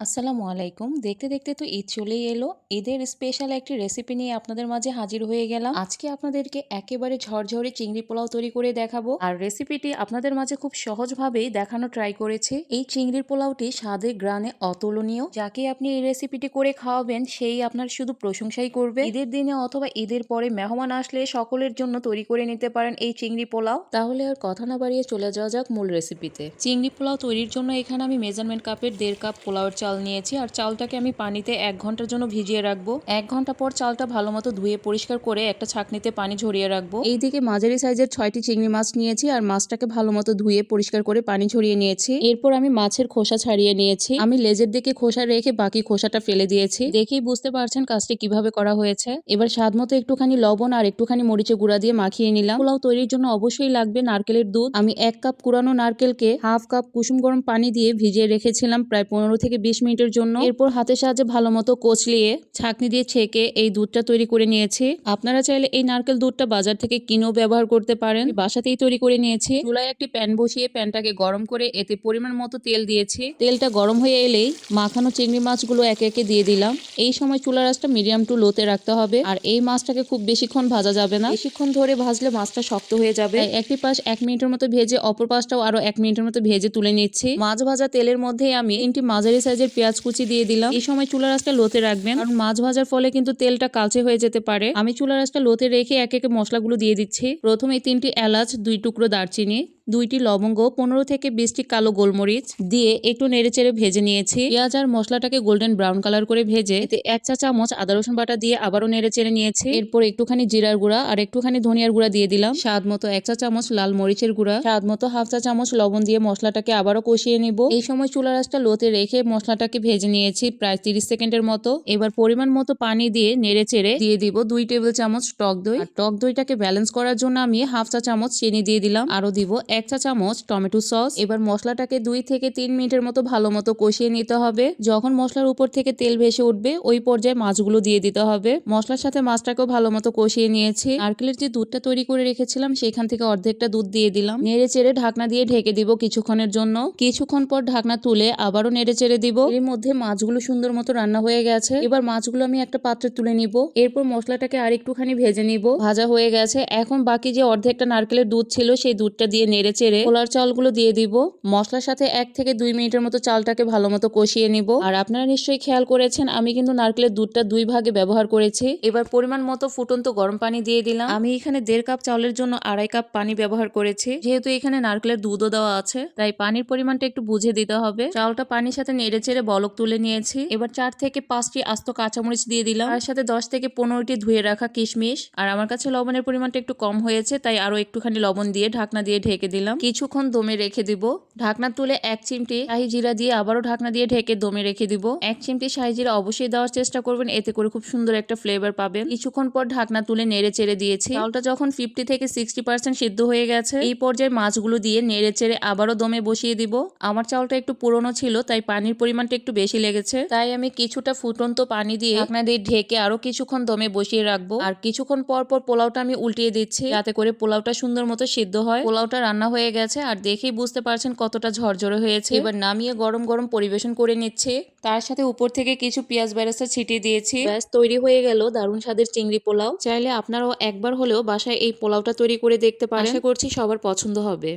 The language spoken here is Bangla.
আসসালামু আলাইকুম। দেখতে দেখতে তো ঈদ চলেই এলো। ঈদের স্পেশাল একটি রেসিপি নিয়ে আপনাদের মাঝে হাজির হয়ে গেলাম। আজকে আপনাদেরকে একেবারে ঝরঝরে চিংড়ি পোলাও তৈরি করে দেখাবো। আর রেসিপিটি আপনাদের মাঝে খুব সহজভাবেই দেখানো ট্রাই করেছি। এই চিংড়ির পোলাওটি স্বাদে গ্রানে অতুলনীয়। যাকে আপনি এই রেসিপিটি করে খাওয়াবেন সেই আপনার শুধু প্রশংসাই করবে। ঈদের দিনে অথবা ঈদের পরে মেহমান আসলে সকলের জন্য তৈরি করে নিতে পারেন এই চিংড়ি পোলাও। তাহলে আর কথা না বাড়িয়ে চলে যাওয়া যাক মূল রেসিপিতে। চিংড়ি পোলাও তৈরির জন্য এখানে আমি মেজারমেন্ট কাপের 1.5 কাপ পোলাওয়ের চাল নিয়েছি। আর চালটাকে আমি পানিতে 1 ঘন্টার জন্য ভিজিয়ে রাখবো। 1 ঘন্টা পর চালটা ভালো মতো ধুয়ে পরিষ্কার করে একটা ছাঁকনিতে পানি ঝরিয়ে রাখবো। এইদিকে মাঝারি সাইজের 6টি চিংড়ি মাছ নিয়েছি আর মাছটাকে ভালো মতো ধুয়ে পরিষ্কার করে পানি ঝরিয়ে নিয়েছি। এরপর আমি মাছের খোসা ছাড়িয়ে নিয়েছি। আমি লেজের দিকে খোসা রেখে বাকি খোসাটা ফেলে দিয়েছি। দেখেই বুঝতে পারছেন কাজটি কিভাবে করা হয়েছে। এবার স্বাদ মতো একটুখানি লবণ আর একটুখানি মরিচের গুঁড়া দিয়ে মাখিয়ে নিলাম। পোলাও তৈরির জন্য অবশ্যই লাগবে নারকেলের দুধ। আমি 1 কাপ কুরানো নারকেলকে হাফ কাপ কুসুম গরম পানি দিয়ে ভিজিয়ে রেখেছিলাম প্রায় 15 থেকে 20 মিনিটের জন্য। এরপর হাতের সাহায্যে ভালো মতো কচলিয়ে ছাঁকনি দিয়ে ছেঁকে এই দুধটা তৈরি করে নিয়েছি। আপনারা চাইলে এই নারকেল দুধটা বাজার থেকে কিনেও ব্যবহার করতে পারেন। বাসাতেই তৈরি করে নিয়েছি। চুলায় একটি প্যান বসিয়ে প্যানটাকে গরম করে এতে পরিমাণ মতো তেল দিয়েছি। তেলটা গরম হয়ে এলেই মাখানো চিংড়ি মাছগুলো একে একে দিয়ে দিলাম। এই সময় চুলার আঁচটা মিডিয়াম টু লোতে রাখতে হবে। আর এই মাছটাকে খুব বেশিক্ষণ ভাজা যাবে না। বেশিক্ষণ ধরে ভাজলে মাছটা শক্ত হয়ে যাবে। একটি পাশ 1 মিনিটের মতো ভেজে অপর পাশটাও আরো 1 মিনিটের মতো ভেজে তুলে নিচ্ছি। মাছ ভাজা তেলের মধ্যে আমি 3টি মাঝারি সাইজের পেঁয়াজ কুচি দিয়ে দিলাম। এই সময় চুলার আঁচটা লোতে রাখবেন, কারণ মাছ ভাজার ফলে কিন্তু তেলটা কালচে হয়ে যেতে পারে। আমি চুলার আঁচটা লোতে রেখে একে একে মশলাগুলো দিয়ে দিচ্ছি। প্রথমে 3টি এলাচ, 2 টুকরো দারচিনি, 2টি লবঙ্গ, 15 থেকে 20টি কালো গোলমরিচ দিয়ে একটু নেড়েচেড়ে ভেজে নিয়েছি। পেঁয়াজ আর মশলাটাকে গোল্ডেন ব্রাউন কালার করে ভেজে এতে 1 চা চামচ আদা রসুন বাটা দিয়ে আবারও নেড়েচেড়ে নিয়েছি। এরপর একটুখানি জিরার গুঁড়া আর একটুখানি ধনিয়ার গুঁড়া দিয়ে দিলাম। স্বাদ মতো 1 চা চামচ লাল মরিচের গুঁড়া, স্বাদ মতো হাফ চা চামচ লবণ দিয়ে মশলাটাকে আবারও কষিয়ে নিব। এই সময় চুলার আঁচটা লোতে রেখে মশলাটাকে ভেজে নিয়েছি প্রায় 30 সেকেন্ডের মতো। এবার পরিমাণ মতো পানি দিয়ে নেড়েচেড়ে দিয়ে দিব 2 টেবিল চামচ টক দই। আর টক দইটাকে ব্যালেন্স করার জন্য আমি হাফ চা চামচ চিনি দিয়ে দিলাম। আরো দিব 1 চা চামচ টমেটো সস। এবার মশলাটাকে 2 থেকে 3 মিনিটের মতো ভালো মতো কষিয়ে নিতে হবে। যখন মশলার উপর থেকে তেল ভেসে উঠবে ওই পর্যায়ে মাছগুলো দিয়ে দিতে হবে। মশলার সাথে মাছটাকেও ভালো মতো কষিয়ে নিয়েছি। নারকেলের যে দুধটা তৈরি করে রেখেছিলাম সেখান থেকে অর্ধেকটা দুধ দিয়ে দিলাম। নেড়ে চেড়ে ঢাকনা দিয়ে ঢেকে দিব কিছুক্ষণের জন্য। কিছুক্ষণ পর ঢাকনা তুলে আবারও নেড়ে চেড়ে দিব। এর মধ্যে মাছগুলো সুন্দর মতো রান্না হয়ে গেছে। এবার মাছগুলো আমি একটা পাত্রে তুলে নিব। এরপর মশলাটাকে আর একটুখানি ভেজে নিব। ভাজা হয়ে গেছে। এখন বাকি যে অর্ধেকটা নারকেলের দুধ ছিল সেই দুধটা দিয়ে নেড়ে চেড়ে পোলার চালগুলো দিয়ে দিব। মশলার সাথে 1 থেকে 2 মিনিটের মতো চালটাকে ভালো মতো কষিয়ে নিব। আর আপনারা নিশ্চয়ই খেয়াল করেছেন আমি কিন্তু নারকেলের দুধটা 2 ভাগে ব্যবহার করেছি। এবার পরিমাণ মতো ফুটন্ত গরম পানি দিয়ে দিলাম। আমি এখানে 1.5 কাপ চাউলের জন্য 2.5 কাপ পানি ব্যবহার করেছি। যেহেতু এখানে নারকেলের দুধও দেওয়া আছে তাই পানির পরিমাণটা একটু বুঝে দিতে হবে। চালটা পানির সাথে নেড়ে চেড়ে বলক তুলে নিয়েছি। এবার 4 থেকে 5টি আস্ত কাঁচামরিচ দিয়ে দিলাম। তার সাথে 10 থেকে 15টি ধুয়ে রাখা কিশমিশ। আর আমার কাছে লবণের পরিমাণটা একটু কম হয়েছে তাই আরো একটুখানি লবণ দিয়ে ঢাকনা দিয়ে ঢেকে দিলাম। কিছুক্ষণ দমে রেখে দিব। ঢাকনা তুলে 1 চিমটি শাহি জিরা দিয়ে আবারও ঢাকনা দিয়ে ঢেকে দমে রেখে দিব। 1 চিমটি শাহি জিরা অবশ্যই দেওয়ার চেষ্টা করবেন, এতে করে খুব সুন্দর একটা ফ্লেভার পাবেন। কিছুক্ষণ পর ঢাকনা তুলে নেড়ে চেড়ে দিয়েছি। চালটা যখন 50 থেকে 60% সিদ্ধ হয়ে গেছে এই পর্যায়ে মাছগুলো দিয়ে নেড়ে চেড়ে আবারও দমে বসিয়ে দিব। আমার চালটা একটু পুরনো ছিল তাই পানির পরিমাণটা একটু বেশি লেগেছে, তাই আমি কিছুটা ফুটন্ত পানি দিয়ে ঢাকনা দিয়ে ঢেকে আরো কিছুক্ষণ দমে বসিয়ে রাখবো। আর কিছুক্ষণ পর পর পোলাওটা আমি উল্টিয়ে দিচ্ছি যাতে করে পোলাওটা সুন্দর মতো সিদ্ধ হয়। পোলাওটা রান্না হয়ে গেছে আর দেখেই বুঝতে পারছেন কতটা ঝরঝরে হয়েছে। এবার নামিয়ে গরম গরম পরিবেশন করে নিচ্ছে। তার সাথে উপর থেকে কিছু পেঁয়াজ বেরেস্তা ছিটিয়ে দিয়েছি। ব্যাস তৈরি হয়ে গেল দারুণ স্বাদের চিংড়ি পোলাও। চাইলে আপনারাও একবার হলেও বাসায় এই পোলাওটা তৈরি করে দেখতে পারেন। আশা করছি সবার পছন্দ হবে।